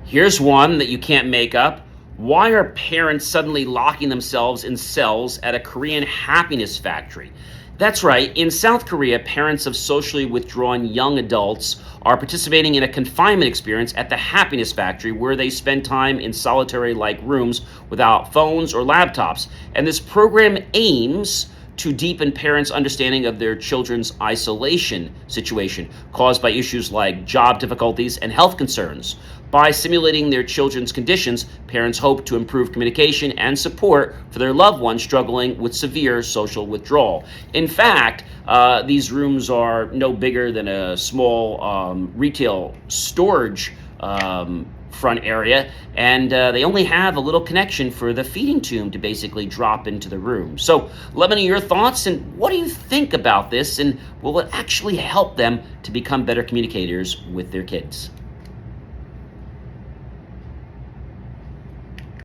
Here's one that you can't make up. Why are parents suddenly locking themselves in cells at a Korean happiness factory? That's right. In South Korea, parents of socially withdrawn young adults are participating in a confinement experience at the Happiness Factory where they spend time in solitary like rooms without phones or laptops. And this program aims to deepen parents' understanding of their children's isolation situation caused by issues like job difficulties and health concerns. By simulating their children's conditions, parents hope to improve communication and support for their loved ones struggling with severe social withdrawal. In fact, these rooms are no bigger than a small retail storage front area, and they only have a little connection for the feeding tube to basically drop into the room. So let me know your thoughts, and what do you think about this, and will it actually help them to become better communicators with their kids?